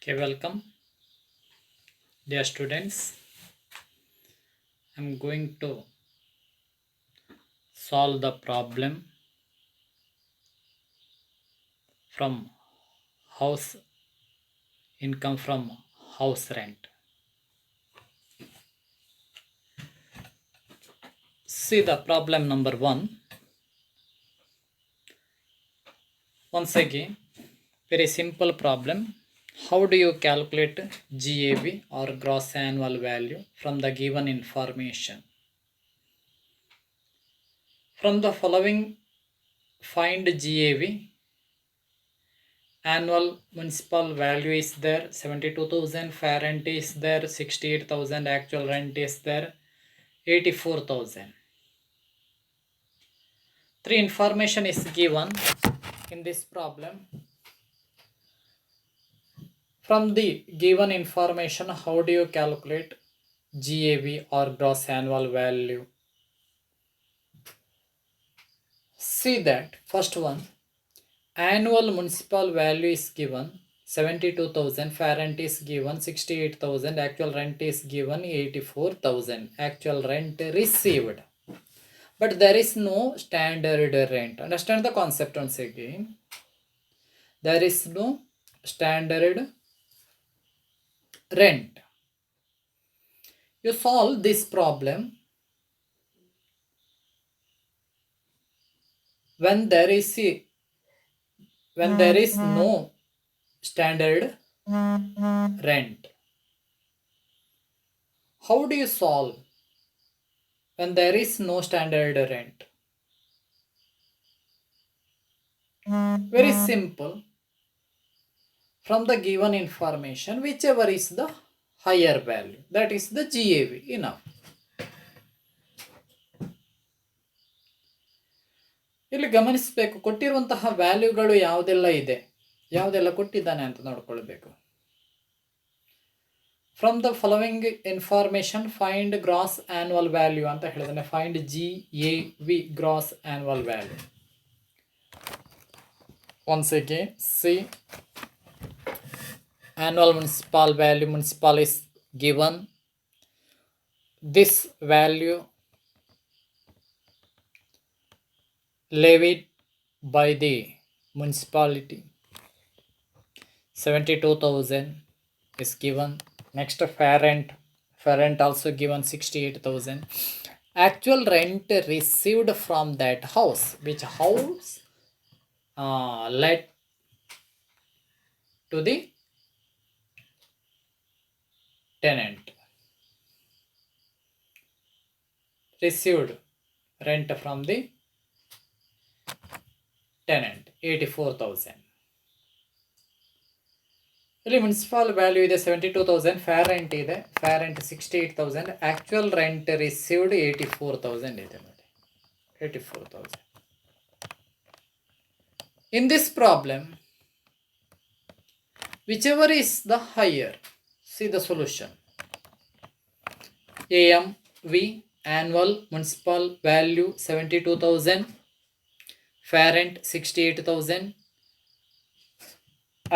Okay, welcome, dear students. I'm going to solve the problem from house income from house rent. See the problem number one. Once again, very simple problem. How do you calculate GAV or gross annual value from the given information? From the following, find GAV. Annual municipal value is there 72,000, fair rent is there 68,000, actual rent is there 84,000. Three information is given in this problem. From the given information, how do you calculate GAV or gross annual value? See that first one, annual municipal value is given 72,000, fair rent is given 68,000, actual rent is given 84,000, actual rent received. But there is no standard rent. Understand the concept once again. There is no standard rent. You solve this problem when there is no standard rent. How do you solve when there is no standard rent? Very simple. From the given information, whichever is the higher value, that is the GAV. Enough. ಇಲ್ಲಿ ಗಮನಿಸಬೇಕು, ಕೊಟ್ಟಿರುವಂತಹ ವ್ಯಾಲ್ಯೂಗಳು ಯಾವುದೆಲ್ಲ ಇದೆ, ಯಾವುದೆಲ್ಲ ಕೊಟ್ಟಿದ್ದಾನೆ ಅಂತ ನೋಡ್ಕೊಳ್ಬೇಕು. From the following information find gross annual value ಅಂತ ಹೇಳಿದಾನೆ. Find GAV, gross annual value. once again, see, annual municipal value, municipal is given. This value levied by the municipality 72,000 is given. Next, fair rent also given 68,000. Actual rent received from that house, which house led to the tenant. Received rent from the tenant 84,000. ಇಲ್ಲಿ municipal value ಇದೆ 72,000, fair rent ಇದೆ, fair rent 68,000, actual rent received 84,000 ಇದೆ ನೋಡಿ, 84,000. In this problem, whichever is the higher, see the solution. AMV, annual municipal value 72,000, fair rent 68,000,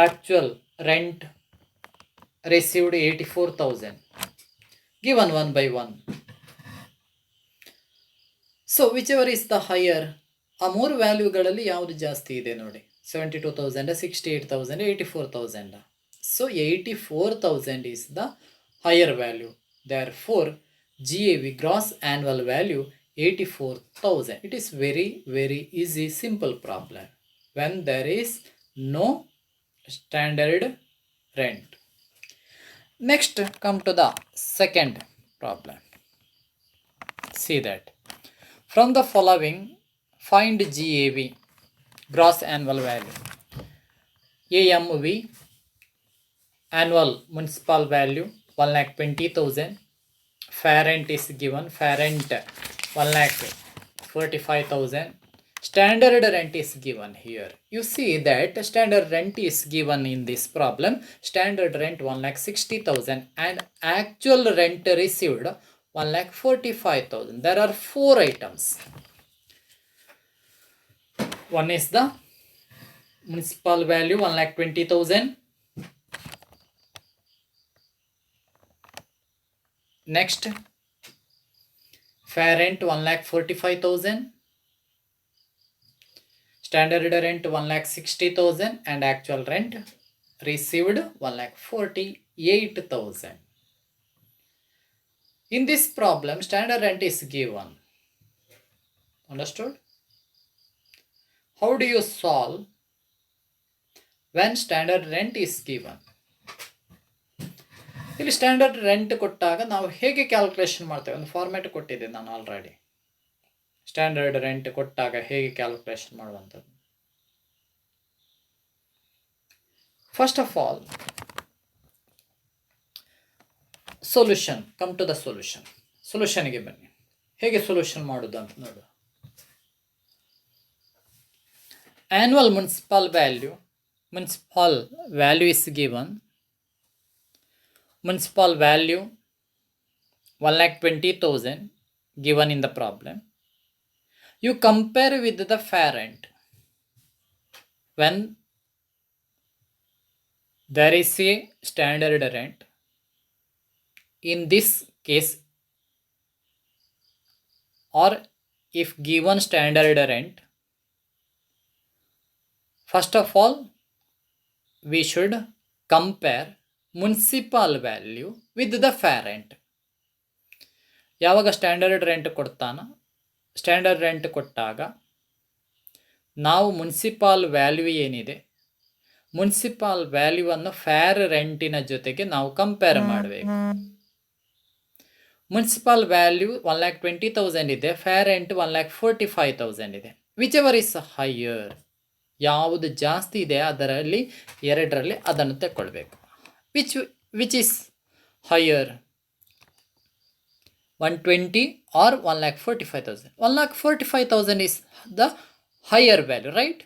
actual rent received 84,000, given one by one. So whichever is the higher, ಆ ಮೂರು ವ್ಯಾಲ್ಯೂಗಳಲ್ಲಿ ಯಾವುದು ಜಾಸ್ತಿ ಇದೆ ನೋಡಿ, 72,000, 68,000, 84,000. So 84,000 is the higher value. Therefore GAV, gross annual value 84,000. It is very easy, simple problem when there is no standard rent. Next, come to the second problem. See that from the following, find GAV, gross annual value. AMV, annual municipal value 1,20,000, fair rent is given, fair rent 1,45,000, standard rent is given here. You see that standard rent is given in this problem. Standard rent 1,60,000 and actual rent received 1,45,000. There are four items. One is the municipal value 1,20,000, Next, fair rent 1,45,000, standard rent 1,60,000, and actual rent received 1,48,000. In this problem, standard rent is given. Understood? How do you solve when standard rent is given? ಇಲ್ಲಿ standard rent ಕೊಟ್ಟಾಗ ನಾವು ಹೇಗೆ calculation ಮಾಡ್ತೇವೆ? ಒಂದು format ಕೊಟ್ಟಿದ್ದೆ ನಾನು already. Standard rent ಕೊಟ್ಟಾಗ ಹೇಗೆ ಕ್ಯಾಲ್ಕುಲೇಷನ್ ಮಾಡುವಂಥದ್ದು. First of all, solution. Come to the solution. ಸೊಲ್ಯೂಷನ್ಗೆ ಬನ್ನಿ. ಹೇಗೆ ಸೊಲ್ಯೂಷನ್ ಮಾಡೋದು ಅಂತ ನೋಡುವ. Annual municipal value is given. Municipal value 1,20,000 given in the problem. You compare with the fair rent. When there is a standard rent, in this case, or if given standard rent, first of all, we should compare municipal value with the fair rent. ಯಾವಾಗ standard rent ಕೊಡ್ತಾನೋ, standard rent ಕೊಟ್ಟಾಗ ನಾವು municipal value ಏನಿದೆ, municipal ವ್ಯಾಲ್ಯೂವನ್ನು fair ರೆಂಟಿನ ಜೊತೆಗೆ ನಾವು compare ಮಾಡಬೇಕು. Municipal value 1,20,000 ಇದೆ, fair rent 1,45,000 ಇದೆ. ವಿಚ್ ಎವರ್ ಇಸ್ ಹೈಯರ್, ಯಾವುದು ಜಾಸ್ತಿ ಇದೆ ಅದರಲ್ಲಿ ಎರಡರಲ್ಲಿ ಅದನ್ನು ತಗೊಳ್ಬೇಕು. Which is higher, 120 or 1,45,000? 1,45,000 is the higher value, right?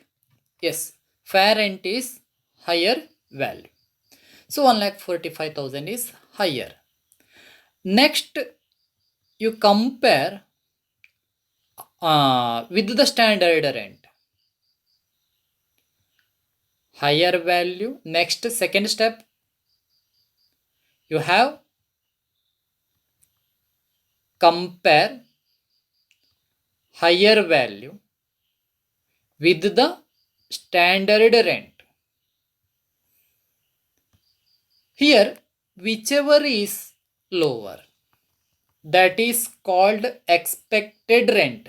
Yes, fair rent is higher value. So 1,45,000 is higher. Next, you compare with the standard rent. Higher value. Next, second step, you have compare higher value with the standard rent. Here, whichever is lower, that is called expected rent.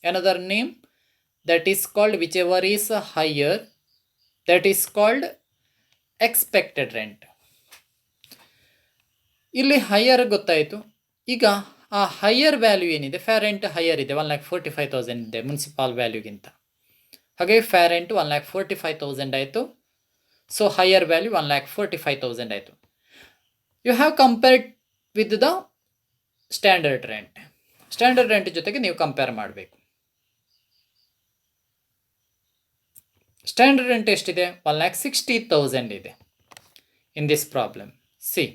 Another name, that is called whichever is higher, that is called expected rent. ಇಲ್ಲಿ higher ಗೊತ್ತಾಯಿತು. ಈಗ ಆ higher value ಏನಿದೆ, fair rent higher ಇದೆ, 1,45,000 ಇದೆ municipal ವ್ಯಾಲ್ಯೂಗಿಂತ. ಹಾಗೆ fair rent 1,45,000 ಆಯಿತು. So higher value 1,45,000 ಆಯಿತು. You have compared with the standard rent. Standard rent ಜೊತೆಗೆ ನೀವು ಕಂಪೇರ್ ಮಾಡಬೇಕು. ಸ್ಟ್ಯಾಂಡರ್ಡ್ ರೆಂಟ್ ಎಷ್ಟಿದೆ? 1,60,000 ಇದೆ in this problem. See,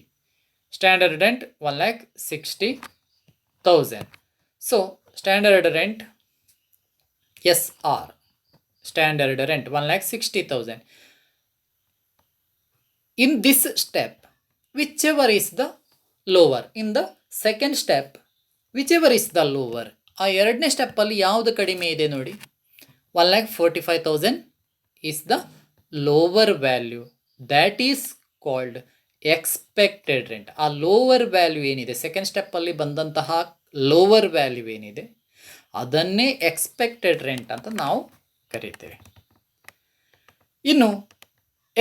standard rent 1,60,000. So standard rent SR, standard rent 1,60,000. In this step, whichever is the lower, in the second step, whichever is the lower, ಆ ಎರಡನೇ ಸ್ಟೆಪ್ಪಲ್ಲಿ ಯಾವುದು ಕಡಿಮೆ ಇದೆ ನೋಡಿ, 1,45,000 is the lower value. That is called expected rent. ಆ lower value ಏನಿದೆ, second ಸ್ಟೆಪ್ಪಲ್ಲಿ ಬಂದಂತಹ lower value ಏನಿದೆ ಅದನ್ನೇ ಎಕ್ಸ್ಪೆಕ್ಟೆಡ್ ರೆಂಟ್ ಅಂತ ನಾವು ಕರೀತೇವೆ. ಇನ್ನು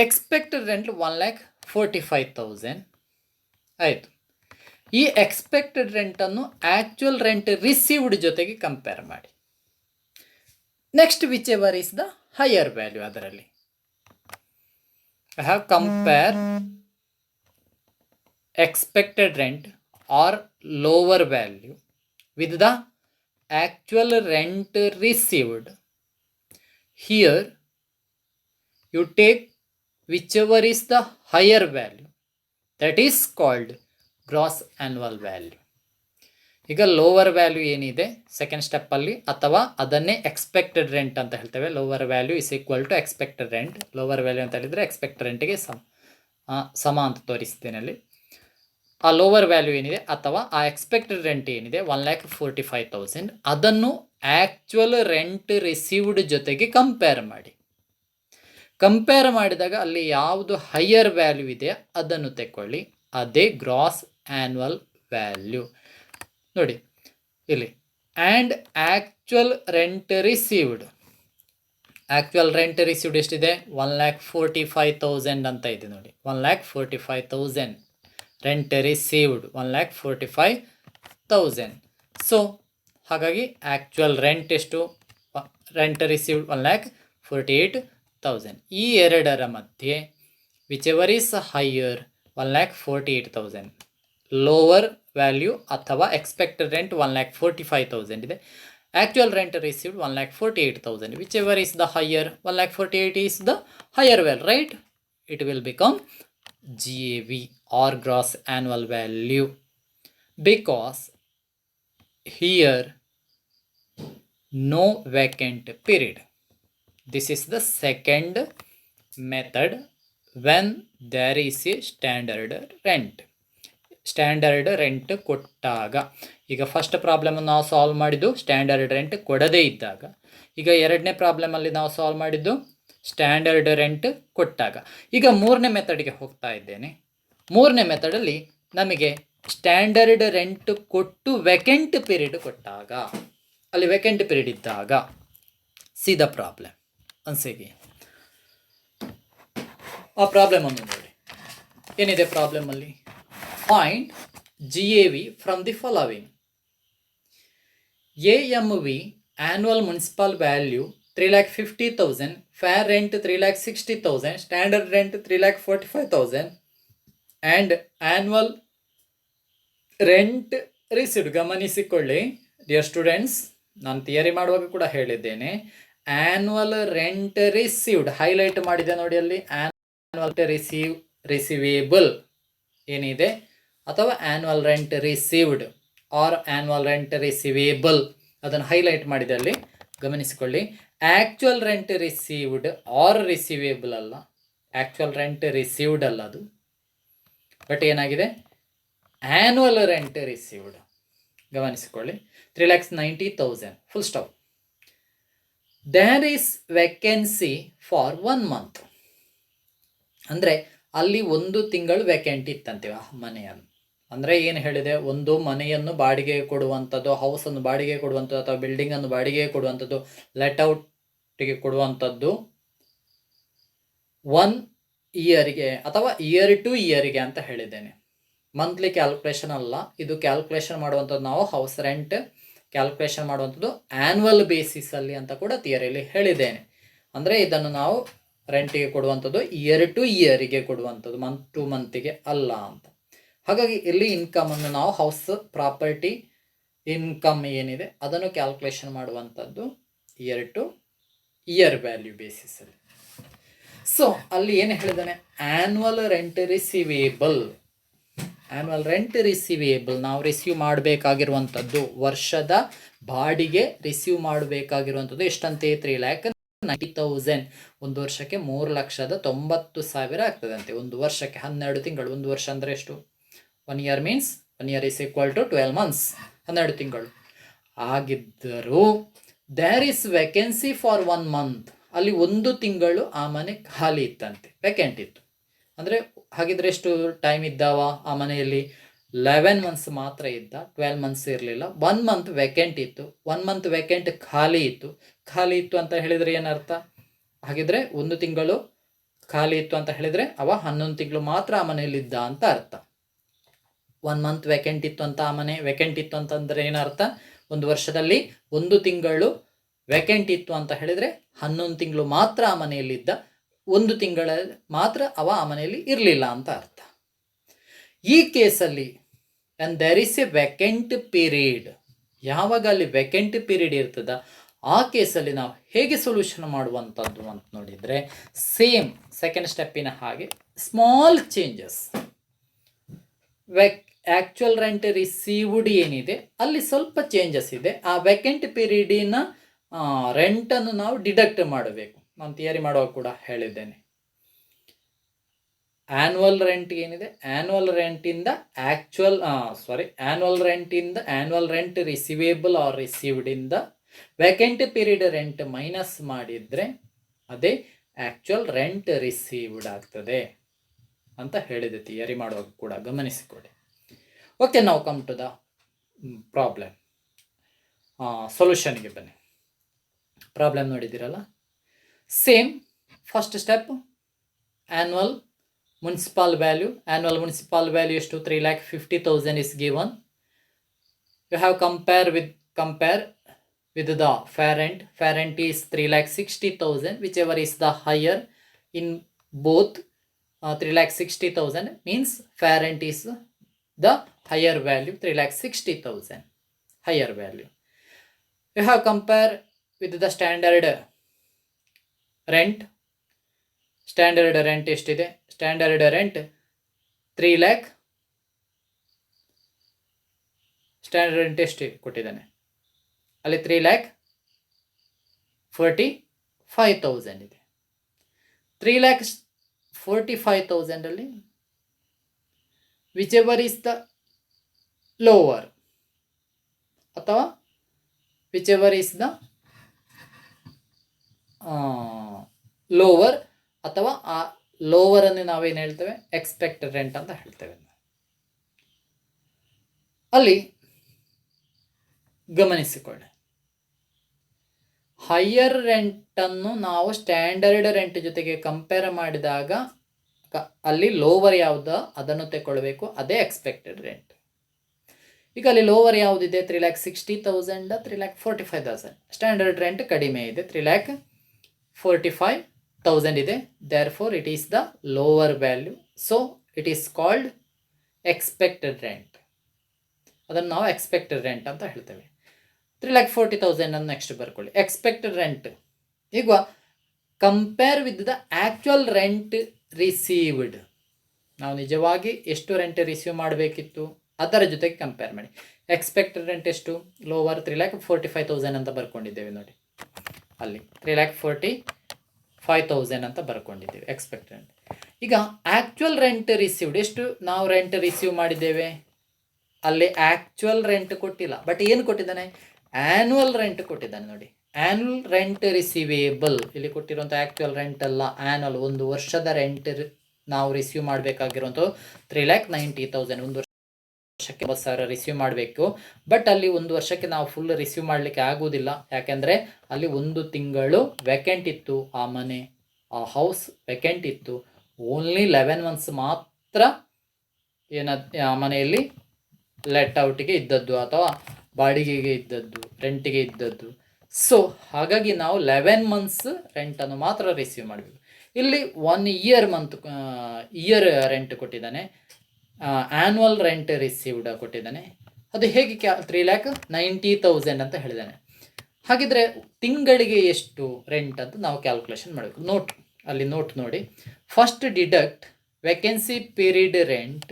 ಎಕ್ಸ್ಪೆಕ್ಟೆಡ್ ರೆಂಟ್ 1,45,000 ಆಯಿತು. ಈ ಎಕ್ಸ್ಪೆಕ್ಟೆಡ್ ರೆಂಟನ್ನು ಆ್ಯಕ್ಚುಯಲ್ ರೆಂಟ್ ರಿಸೀವ್ಡ್ ಜೊತೆಗೆ ಕಂಪೇರ್ ಮಾಡಿ. Next, whichever is the higher value, ಅದರಲ್ಲಿ I have compare expected rent or lower value with the actual rent received. Here you take whichever is the higher value, that is called gross annual value. ಈಗ lower value ಏನಿದೆ second ಸ್ಟೆಪ್ಪಲ್ಲಿ, ಅಥವಾ ಅದನ್ನೇ expected rent ಅಂತ ಹೇಳ್ತೇವೆ. Lower value is equal to expected rent. Lower value ಅಂತ ಹೇಳಿದರೆ expected ರೆಂಟಿಗೆ ಸಮ ಅಂತ ತೋರಿಸ್ತೇನೆ ಅಲ್ಲಿ. ಆ ಲೋವರ್ ವ್ಯಾಲ್ಯೂ ಏನಿದೆ ಅಥವಾ ಆ ಎಕ್ಸ್ಪೆಕ್ಟೆಡ್ ರೆಂಟ್ ಏನಿದೆ 1,45,000 ಅದನ್ನು ಆ್ಯಕ್ಚುಯಲ್ ರೆಂಟ್ ರಿಸೀವ್ಡ್ ಜೊತೆಗೆ ಕಂಪೇರ್ ಮಾಡಿ. ಕಂಪೇರ್ ಮಾಡಿದಾಗ ಅಲ್ಲಿ ಯಾವುದು ಹೈಯರ್ ವ್ಯಾಲ್ಯೂ ಇದೆ ಅದನ್ನು ತೆಕ್ಕೊಳ್ಳಿ, ಅದೇ ಗ್ರಾಸ್ ಆ್ಯನ್ಯುವಲ್ ವ್ಯಾಲ್ಯೂ. ನೋಡಿ ಇಲ್ಲಿ ಆ್ಯಂಡ್ ಆ್ಯಕ್ಚುಯಲ್ ರೆಂಟ್ ರಿಸೀವ್ಡ್ ಎಷ್ಟಿದೆ? 1,45,000 ಅಂತ ಇದೆ ನೋಡಿ. 1,45,000 ರೆಂಟ್ ರಿಸೀವ್ಡ್ 1,45,000. ಸೊ ಹಾಗಾಗಿ ಆ್ಯಕ್ಚುಯಲ್ ರೆಂಟ್ ಎಷ್ಟು? Rent received 1,48,000. ಈ ಎರಡರ ಮಧ್ಯೆ which ever is higher 1,48,000 lower value ಅಥವಾ ಎಕ್ಸ್ಪೆಕ್ಟೆಡ್ ರೆಂಟ್ 1,45,000 ಇದೆ. Actual rent received 1,48,000. Whichever is the higher, 1,48,000 is the higher value, right? It will become GAV or gross annual value, because here no vacant period. This is the second method when there is a standard rent. Standard rent ಕೊಟ್ಟಾಗ, ಈಗ first ಪ್ರಾಬ್ಲಮನ್ನು ನಾವು solve ಮಾಡಿದ್ದು standard rent ಕೊಡದೇ ಇದ್ದಾಗ. ಈಗ ಎರಡನೇ ಪ್ರಾಬ್ಲಮಲ್ಲಿ ನಾವು solve ಮಾಡಿದ್ದು ಸ್ಟ್ಯಾಂಡರ್ಡ್ ರೆಂಟ್ ಕೊಟ್ಟಾಗ. ಈಗ ಮೂರನೇ ಮೆಥಡ್ಗೆ ಹೋಗ್ತಾ ಇದ್ದೇನೆ. ಮೂರನೇ ಮೆಥಡಲ್ಲಿ ನಮಗೆ ಸ್ಟ್ಯಾಂಡರ್ಡ್ ರೆಂಟ್ ಕೊಟ್ಟು ವೆಕೆಂಟ್ ಪೀರಿಯಡ್ ಕೊಟ್ಟಾಗ, ಅಲ್ಲಿ ವೆಕೆಂಟ್ ಪೀರಿಯಡ್ ಇದ್ದಾಗ ಸಿ ದ ಪ್ರಾಬ್ಲಮ್ ಅನ್ಸಿಗೆ. ಆ ಪ್ರಾಬ್ಲಮನ್ನು ನೋಡಿ, ಏನಿದೆ ಪ್ರಾಬ್ಲಮಲ್ಲಿ? Find GAV from the following. AMV annual municipal value 3,50,000, fair rent 3,60,000, standard rent 3,45,000 and annual rent received. ಗಮನಿಸಿಕೊಳ್ಳಿ ಡಿಯರ್ ಸ್ಟೂಡೆಂಟ್ಸ್, ನಾನು ಥಿಯರಿ ಮಾಡುವಾಗ ಕೂಡ ಹೇಳಿದ್ದೇನೆ, ಆ್ಯನ್ಯುವಲ್ ರೆಂಟ್ ರಿಸೀವ್ಡ್ ಹೈಲೈಟ್ ಮಾಡಿದೆ ನೋಡಿ. ಅಲ್ಲಿ ಆ್ಯನ್ಯುವಲ್ ರಿಸೀವೇಬಲ್ ಏನಿದೆ ಅಥವಾ annual rent received or annual rent receivable ಅದನ್ನು ಹೈಲೈಟ್ ಮಾಡಿದೆ ಅಲ್ಲಿ. ಗಮನಿಸಿಕೊಳ್ಳಿ, actual rent received or receivable ಅಲ್ಲ, ಆ್ಯಕ್ಚುಯಲ್ ರೆಂಟ್ ರಿಸೀವ್ಡ್ ಅಲ್ಲ ಅದು, ಬಟ್ ಏನಾಗಿದೆ ಆ್ಯನ್ಯುವಲ್ ರೆಂಟ್ ರಿಸೀವ್ಡ್. ಗಮನಿಸಿಕೊಳ್ಳಿ, 3,90,000 full stop. There is vacancy for 1 month. ಅಂದರೆ ಅಲ್ಲಿ 1 ತಿಂಗಳು ವೇಕೆಂಟ್ ಇತ್ತಂತೆ ಆ ಮನೆಯನ್ನು. ಅಂದರೆ ಏನು ಹೇಳಿದೆ, ಒಂದು ಮನೆಯನ್ನು ಬಾಡಿಗೆ ಕೊಡುವಂಥದ್ದು, ಹೌಸನ್ನು ಬಾಡಿಗೆ ಕೊಡುವಂಥದ್ದು ಅಥವಾ ಬಿಲ್ಡಿಂಗನ್ನು ಬಾಡಿಗೆ ಕೊಡುವಂಥದ್ದು, ಲೆಟ್ಔಟ್ಗೆ ಕೊಡುವಂಥದ್ದು 1 ಇಯರ್ಗೆ ಅಥವಾ ಇಯರ್ ಟು ಇಯರ್ಗೆ ಅಂತ ಹೇಳಿದ್ದೇನೆ. ಮಂತ್ಲಿ ಕ್ಯಾಲ್ಕುಲೇಷನ್ ಅಲ್ಲ, ಇದು ಕ್ಯಾಲ್ಕುಲೇಷನ್ ಮಾಡುವಂಥದ್ದು ನಾವು ಹೌಸ್ ರೆಂಟ್ ಕ್ಯಾಲ್ಕುಲೇಷನ್ ಮಾಡುವಂಥದ್ದು ಆ್ಯನ್ಯುವಲ್ ಬೇಸಿಸಲ್ಲಿ ಅಂತ ಕೂಡ ಥಿಯರಿಯಲ್ಲಿ ಹೇಳಿದ್ದೇನೆ. ಅಂದರೆ ಇದನ್ನು ನಾವು ರೆಂಟಿಗೆ ಕೊಡುವಂಥದ್ದು ಇಯರ್ ಟು ಇಯರಿಗೆ ಕೊಡುವಂಥದ್ದು, ಮಂತ್ ಟು ಮಂತಿಗೆ ಅಲ್ಲ ಅಂತ. ಹಾಗಾಗಿ ಇಲ್ಲಿ ಇನ್ಕಮನ್ನು ನಾವು ಹೌಸ್ ಪ್ರಾಪರ್ಟಿ ಇನ್ಕಮ್ ಏನಿದೆ ಅದನ್ನು ಕ್ಯಾಲ್ಕುಲೇಷನ್ ಮಾಡುವಂಥದ್ದು ಇಯರ್ ಟು ಇಯರ್ ವ್ಯಾಲ್ಯೂ ಬೇಸಿಸಲ್ಲಿ. ಸೊ ಅಲ್ಲಿ ಏನು ಹೇಳಿದ್ದಾನೆ, annual rent receivable. Annual rent receivable ನಾವು ರಿಸೀವ್ ಮಾಡಬೇಕಾಗಿರುವಂಥದ್ದು, ವರ್ಷದ ಬಾಡಿಗೆ ರಿಸೀವ್ ಮಾಡಬೇಕಾಗಿರುವಂಥದ್ದು ಎಷ್ಟಂತೆ? 3,90,000. ಒಂದು ವರ್ಷಕ್ಕೆ 3,90,000 ಆಗ್ತದಂತೆ. ಒಂದು ವರ್ಷಕ್ಕೆ 12 ತಿಂಗಳು. ಒಂದು ವರ್ಷ ಅಂದರೆ ಎಷ್ಟು? 1 year means 1 year is equal to 12 months, 12 ತಿಂಗಳು. ಆಗಿದ್ದರೂ there is vacancy for 1 month. ಅಲ್ಲಿ 1 ತಿಂಗಳು ಆ ಮನೆ ಖಾಲಿ ಇತ್ತಂತೆ, ವೇಕೆಂಟ್ ಇತ್ತು. ಅಂದರೆ ಹಾಗಿದ್ರೆ ಎಷ್ಟು ಟೈಮ್ ಇದ್ದಾವ ಆ ಮನೆಯಲ್ಲಿ? 11 months ಮಾತ್ರ ಇದ್ದ, 12 months ಇರಲಿಲ್ಲ. 1 month ವೇಕೆಂಟ್ ಇತ್ತು. 1 month ವೇಕೆಂಟ್ ಖಾಲಿ ಇತ್ತು. ಖಾಲಿ ಇತ್ತು ಅಂತ ಹೇಳಿದರೆ ಏನರ್ಥ? ಹಾಗಿದ್ರೆ 1 ತಿಂಗಳು ಖಾಲಿ ಇತ್ತು ಅಂತ ಹೇಳಿದರೆ ಅವ 11 ತಿಂಗಳು ಮಾತ್ರ ಆ ಮನೆಯಲ್ಲಿದ್ದ ಅಂತ ಅರ್ಥ. 1 month ವೇಕೆಂಟ್ ಇತ್ತು ಅಂತ ಆ ಮನೆ ವೇಕೆಂಟ್ ಇತ್ತು ಅಂತಂದರೆ ಏನರ್ಥ? ಒಂದು ವರ್ಷದಲ್ಲಿ 1 ತಿಂಗಳು ವೇಕೆಂಟ್ ಇತ್ತು ಅಂತ ಹೇಳಿದರೆ 11 ತಿಂಗಳು ಮಾತ್ರ ಆ ಮನೆಯಲ್ಲಿದ್ದ, 1 ತಿಂಗಳ ಮಾತ್ರ ಅವ ಆ ಮನೆಯಲ್ಲಿ ಇರಲಿಲ್ಲ ಅಂತ ಅರ್ಥ. ಈ ಕೇಸಲ್ಲಿ and there is a vacant period, ಯಾವಾಗ ಅಲ್ಲಿ ವೇಕೆಂಟ್ ಪೀರಿಯಡ್ ಇರ್ತದ ಆ ಕೇಸಲ್ಲಿ ನಾವು ಹೇಗೆ ಸೊಲ್ಯೂಷನ್ ಮಾಡುವಂಥದ್ದು ಅಂತ ನೋಡಿದರೆ, ಸೇಮ್ ಸೆಕೆಂಡ್ ಸ್ಟೆಪ್ಪಿನ ಹಾಗೆ small changes. Actual rent received ಏನಿದೆ ಅಲ್ಲಿ ಸ್ವಲ್ಪ ಚೇಂಜಸ್ ಇದೆ. ಆ ವೇಕೆಂಟ್ ಪೀರಿಯಡಿನ ರೆಂಟನ್ನು ನಾವು ಡಿಡಕ್ಟ್ ಮಾಡಬೇಕು. ನಾನು ಥಿಯರಿ ಮಾಡುವಾಗ ಕೂಡ ಹೇಳಿದ್ದೇನೆ. ಆ್ಯನ್ಯುವಲ್ ರೆಂಟ್ ಏನಿದೆ, ಆ್ಯನ್ಯುವಲ್ ರೆಂಟಿಂದ ಆ್ಯನ್ಯುವಲ್ ರೆಂಟ್ ರಿಸೀವೇಬಲ್ ಆರ್ ರಿಸೀವ್ಡಿಂದ ವೇಕೆಂಟ್ ಪೀರಿಯಡ್ ರೆಂಟ್ ಮೈನಸ್ ಮಾಡಿದರೆ ಅದೇ ಆ್ಯಕ್ಚುಯಲ್ ರೆಂಟ್ ರಿಸೀವ್ಡ್ ಆಗ್ತದೆ ಅಂತ ಹೇಳಿದೆ ಥಿಯರಿ ಮಾಡುವಾಗ ಕೂಡ ಗಮನಿಸಿಕೊಡಿ. ಓಕೆ, ನಾವು ಕಮ್ ಟು ದ ಪ್ರಾಬ್ಲಮ್. ಸೊಲ್ಯೂಷನ್ಗೆ ಬನ್ನಿ. ಪ್ರಾಬ್ಲಮ್ ನೋಡಿದ್ದೀರಲ್ಲ, same first step annual municipal value ಎಷ್ಟು, 3,50,000 is given. You have compare with the fair rent is 3,60,000, whichever is the higher in both. 3,60,000 means fair rent is the higher value, 3,60,000 higher value. You have compare with the standard rent. Standard rent ಎಷ್ಟಿದೆ, standard rent 3 lakh. Standard rent ಎಷ್ಟು ಕೊಟ್ಟಿದ್ದಾನೆ ಅಲ್ಲಿ, 3,45,000 ಇದೆ. 3,45,000 ಅಲ್ಲಿ ವಿಚೆವರ್ is the lower ಅಥವಾ ವಿಚೆವರ್ is the lower ಅಥವಾ ಆ ಲೋವರನ್ನು ನಾವೇನು ಹೇಳ್ತೇವೆ, ಎಕ್ಸ್ಪೆಕ್ಟೆಡ್ ರೆಂಟ್ ಅಂತ ಹೇಳ್ತೇವೆ. ಅಲ್ಲಿ ಗಮನಿಸಿಕೊಳ್ಳಿ, ಹೈಯರ್ ರೆಂಟನ್ನು ನಾವು ಸ್ಟ್ಯಾಂಡರ್ಡ್ ರೆಂಟ್ ಜೊತೆಗೆ ಕಂಪೇರ್ ಮಾಡಿದಾಗ ಅಲ್ಲಿ ಲೋವರ್ ಯಾವುದೋ ಅದನ್ನು ತಗೊಳ್ಬೇಕು, ಅದೇ ಎಕ್ಸ್ಪೆಕ್ಟೆಡ್ ರೆಂಟ್. ಈಗ ಅಲ್ಲಿ ಲೋವರ್ ಯಾವುದಿದೆ, 3,60,000, 3,45,000. ಸ್ಟ್ಯಾಂಡರ್ಡ್ ರೆಂಟ್ ಕಡಿಮೆ ಇದೆ, 3,45,000 ಇದೆ. therefore it is the lower value, so it is called expected rent. ಅದನ್ನು ನಾವು ಎಕ್ಸ್ಪೆಕ್ಟೆಡ್ ರೆಂಟ್ ಅಂತ ಹೇಳ್ತೇವೆ. 3,40,000 ಅನ್ನು ನೆಕ್ಸ್ಟ್ ಬರ್ಕೊಳ್ಳಿ, ಎಕ್ಸ್ಪೆಕ್ಟೆಡ್ ರೆಂಟ್. ಈಗ compare with the actual rent received. ನಾವು ನಿಜವಾಗಿ ಎಷ್ಟು ರೆಂಟ್ ರಿಸೀವ್ ಮಾಡಬೇಕಿತ್ತು ಅದರ ಜೊತೆಗೆ ಕಂಪೇರ್ ಮಾಡಿ. ಎಕ್ಸ್ಪೆಕ್ಟೆಡ್ ರೆಂಟ್ ಎಷ್ಟು, ಲೋವರ್ 3,45,000 ಅಂತ ಬರ್ಕೊಂಡಿದ್ದೇವೆ ನೋಡಿ, ಅಲ್ಲಿ 3,45,000 ಅಂತ ಬರ್ಕೊಂಡಿದ್ದೇವೆ ಎಕ್ಸ್ಪೆಕ್ಟೆಡ್ ರೆಂಟ್. ಈಗ ಆ್ಯಕ್ಚುಯಲ್ ರೆಂಟ್ ರಿಸೀವ್ಡ್ ಎಷ್ಟು ನಾವು ರೆಂಟ್ ರಿಸೀವ್ ಮಾಡಿದ್ದೇವೆ, ಅಲ್ಲಿ ಆ್ಯಕ್ಚುಯಲ್ ರೆಂಟ್ ಕೊಟ್ಟಿಲ್ಲ, ಬಟ್ ಏನು ಕೊಟ್ಟಿದ್ದಾನೆ, ಆ್ಯನ್ಯುವಲ್ ರೆಂಟ್ ಕೊಟ್ಟಿದ್ದಾನೆ ನೋಡಿ. ಆ್ಯನ್ಯುವಲ್ ರೆಂಟ್ ರಿಸೀವೇಬಲ್ ಇಲ್ಲಿ ಕೊಟ್ಟಿರುವಂಥ ಆ್ಯಕ್ಚುಯಲ್ ರೆಂಟ್ ಅಲ್ಲ, ಆ್ಯನ್ಯುವಲ್ ಒಂದು ವರ್ಷದ ರೆಂಟ್ ನಾವು ರಿಸೀವ್ ಮಾಡಬೇಕಾಗಿರುವಂಥದ್ದು 3,90,000. ಒಂದು ವರ್ಷಕ್ಕೆ 90,000 ರಿಸೀವ್ ಮಾಡಬೇಕು, ಬಟ್ ಅಲ್ಲಿ ಒಂದು ವರ್ಷಕ್ಕೆ ನಾವು ಫುಲ್ ರಿಸೀವ್ ಮಾಡಲಿಕ್ಕೆ ಆಗುವುದಿಲ್ಲ. ಯಾಕೆಂದರೆ ಅಲ್ಲಿ ಒಂದು ತಿಂಗಳು ವೆಕೆಂಟ್ ಇತ್ತು, ಆ ಮನೆ ಆ ಹೌಸ್ ವೆಕೆಂಟ್ ಇತ್ತು. ಓನ್ಲಿ 11 months ಮಾತ್ರ ಆ ಮನೆಯಲ್ಲಿ ಲೆಟ್ ಔಟಿಗೆ ಇದ್ದದ್ದು ಅಥವಾ ಬಾಡಿಗೆಗೆ ಇದ್ದದ್ದು, ರೆಂಟಿಗೆ ಇದ್ದದ್ದು. ಸೊ ಹಾಗಾಗಿ ನಾವು 11 months ರೆಂಟನ್ನು ಮಾತ್ರ ರಿಸೀವ್ ಮಾಡಬೇಕು. ಇಲ್ಲಿ 1 ಇಯರ್ ರೆಂಟ್ ಕೊಟ್ಟಿದ್ದಾನೆ, ಆ್ಯನ್ಯುವಲ್ ರೆಂಟ್ ರಿಸೀವ್ಡ್ ಕೊಟ್ಟಿದ್ದಾನೆ. ಅದು ಹೇಗೆ 3,90,000 ಅಂತ ಹೇಳಿದ್ದಾನೆ. ಹಾಗಿದ್ರೆ ತಿಂಗಳಿಗೆ ಎಷ್ಟು ರೆಂಟ್ ಅಂತ ನಾವು ಕ್ಯಾಲ್ಕುಲೇಷನ್ ಮಾಡಬೇಕು. ನೋಟ್ ನೋಡಿ, first deduct vacancy period rent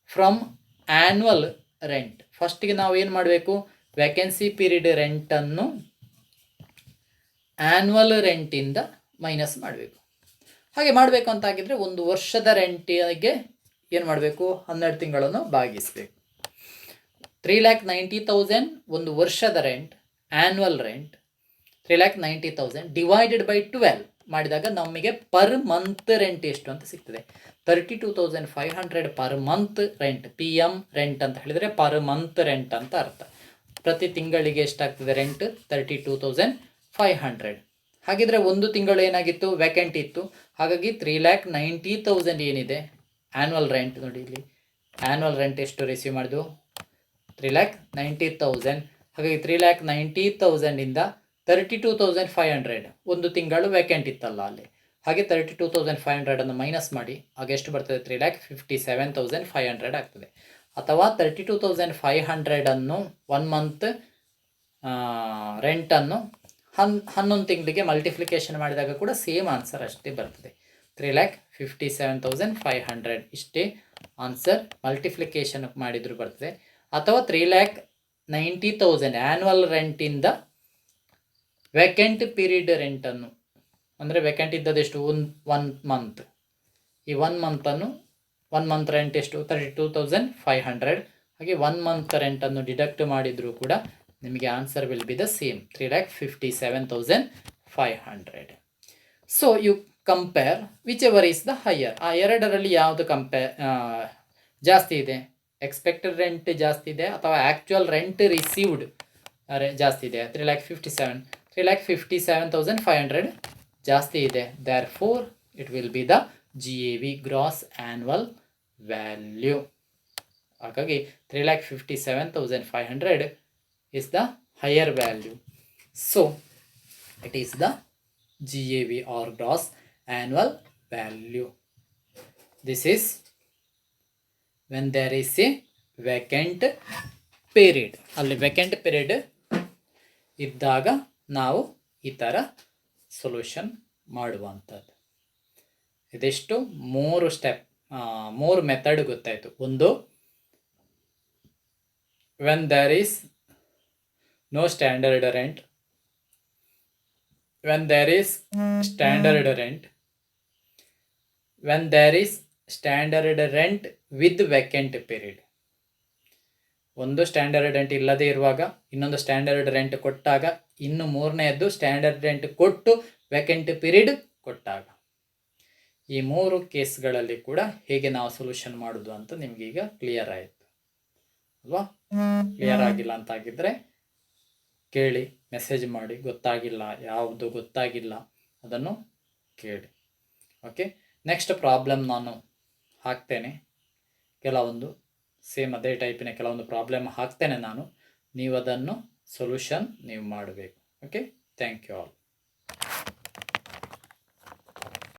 from annual rent. ಫಸ್ಟಿಗೆ ನಾವು ಏನು ಮಾಡಬೇಕು, ವೇಕೆನ್ಸಿ ಪೀರಿಯಡ್ ರೆಂಟನ್ನು ಆ್ಯನ್ಯುವಲ್ ರೆಂಟಿಂದ ಮೈನಸ್ ಮಾಡಬೇಕು. ಹಾಗೆ ಮಾಡಬೇಕು ಅಂತಾಗಿದ್ದರೆ ಒಂದು ವರ್ಷದ ರೆಂಟಿಗೆ ಏನು ಮಾಡಬೇಕು, 12 ತಿಂಗಳನ್ನು ಭಾಗಿಸಬೇಕು. 3,90,000 ಒಂದು ವರ್ಷದ rent, annual rent 3,90,000 divided by 12 ಮಾಡಿದಾಗ ನಮಗೆ ಪರ್ ಮಂತ್ ರೆಂಟ್ ಎಷ್ಟು ಅಂತ ಸಿಗ್ತದೆ. 32,500 per month rent. PM rent ಅಂತ ಹೇಳಿದರೆ ಪರ್ ಮಂತ್ ರೆಂಟ್ ಅಂತ ಅರ್ಥ. ಪ್ರತಿ ತಿಂಗಳಿಗೆ ಎಷ್ಟಾಗ್ತದೆ ರೆಂಟ್, 32,500. ಹಾಗಿದ್ರೆ ಒಂದು ತಿಂಗಳು ಏನಾಗಿತ್ತು, ವೆಕೆಂಟ್ ಇತ್ತು. ಹಾಗಾಗಿ 3,90,000 ಏನಿದೆ ಆ್ಯನ್ಯುವಲ್ ರೆಂಟ್ ನೋಡಿ, ಇಲ್ಲಿ ಆ್ಯನ್ಯುವಲ್ ರೆಂಟ್ ಎಷ್ಟು ರಿಸೀವ್ ಮಾಡಿದ್ವು, 3,90,000. ಹಾಗಾಗಿ 3,90,000 32,500 ಒಂದು ತಿಂಗಳು ವೆಕೆಂಟ್ ಇತ್ತಲ್ಲ ಅಲ್ಲಿ. ಹಾಗೆ 32,500 ಅನ್ನು ಮೈನಸ್ ಮಾಡಿ, ಆಗ ಎಷ್ಟು ಬರ್ತದೆ, 3,57,500 ಆಗ್ತದೆ. ಅಥವಾ 32,500 ಅನ್ನು 1 month ರೆಂಟನ್ನು 11 ತಿಂಗಳಿಗೆ ಮಲ್ಟಿಪ್ಲಿಕೇಶನ್ ಮಾಡಿದಾಗ ಕೂಡ ಸೇಮ್ ಆನ್ಸರ್ ಅಷ್ಟೇ ಬರ್ತದೆ, 3,57,500 ಇಷ್ಟೇ ಆನ್ಸರ್ ಮಲ್ಟಿಪ್ಲಿಕೇಶನ್ ಮಾಡಿದರೂ ಬರ್ತದೆ. ಅಥವಾ 3,90,000 ಆ್ಯನ್ಯುವಲ್ ರೆಂಟಿಂದ ವೆಕೆಂಟ್ ಪೀರಿಯಡ್ ರೆಂಟನ್ನು, ಅಂದರೆ ವೆಕೆಂಟ್ ಇದ್ದದೆಷ್ಟು, 1 month, ಈ 1 month 1 ಮಂತ್ ರೆಂಟ್ ಎಷ್ಟು 32,500. ಹಾಗೆ 1 ಮಂತ್ ರೆಂಟನ್ನು ಡಿಡಕ್ಟ್ ಮಾಡಿದರೂ ಕೂಡ ನಿಮಗೆ answer will be the same 3,57,500. So you compare whichever is the higher. ಆ ಎರಡರಲ್ಲಿ ಯಾವುದು ಜಾಸ್ತಿ ಇದೆ, ಎಕ್ಸ್ಪೆಕ್ಟೆಡ್ ರೆಂಟ್ ಜಾಸ್ತಿ ಇದೆ ಅಥವಾ ಆ್ಯಕ್ಚುಯಲ್ ರೆಂಟ್ ರಿಸೀವ್ಡ್ ಜಾಸ್ತಿ ಇದೆ. 3,57,500 ಜಾಸ್ತಿ ಇದೆ. Therefore it will be the GAV, gross annual value. ಹಾಗಾಗಿ 3,57,500 is the higher value. So it is the GAV or gross annual value. This is when there is a vacant period. ಅಲ್ಲಿ vacant period ಇದ್ದಾಗ ನಾವು ಈ ಥರ solution ಮಾಡುವಂಥದ್ದು. ಇದಿಷ್ಟು 3 method ಗೊತ್ತಾಯಿತು. ಒಂದು, when there is no standard rent, when there is standard rent, when there is standard rent with vacant period. ಒಂದು ಸ್ಟ್ಯಾಂಡರ್ಡ್ ರೆಂಟ್ ಇಲ್ಲದೆ ಇರುವಾಗ, ಇನ್ನೊಂದು ಸ್ಟ್ಯಾಂಡರ್ಡ್ ರೆಂಟ್ ಕೊಟ್ಟಾಗ, ಇನ್ನು ಮೂರನೆಯದ್ದು ಸ್ಟ್ಯಾಂಡರ್ಡ್ ರೆಂಟ್ ಕೊಟ್ಟು ವೇಕೆಂಟ್ ಪೀರಿಯಡ್ ಕೊಟ್ಟಾಗ. ಈ 3 ಕೇಸ್ಗಳಲ್ಲಿ ಕೂಡ ಹೇಗೆ ನಾವು ಸೊಲ್ಯೂಷನ್ ಮಾಡೋದು ಅಂತ ನಿಮಗೀಗ ಕ್ಲಿಯರ್ ಆಯಿತು ಅಲ್ವಾ? ಕ್ಲಿಯರ್ ಆಗಿಲ್ಲ ಅಂತಾಗಿದ್ದರೆ ಕೇಳಿ, ಮೆಸೇಜ್ ಮಾಡಿ. ಗೊತ್ತಾಗಿಲ್ಲ, ಯಾವುದು ಗೊತ್ತಾಗಿಲ್ಲ ಅದನ್ನು ಕೇಳಿ. ಓಕೆ, ನೆಕ್ಸ್ಟ್ ಪ್ರಾಬ್ಲಮ್ ನಾನು ಹಾಕ್ತೇನೆ. ಕೆಲವೊಂದು ಸೇಮ್ ಅದೇ ಟೈಪಿನ ಕೆಲವೊಂದು ಪ್ರಾಬ್ಲಮ್ ಹಾಕ್ತೇನೆ ನಾನು. ನೀವು ಅದನ್ನು ಸೊಲ್ಯೂಷನ್ ನೀವು ಮಾಡಬೇಕು. Okay, thank you all.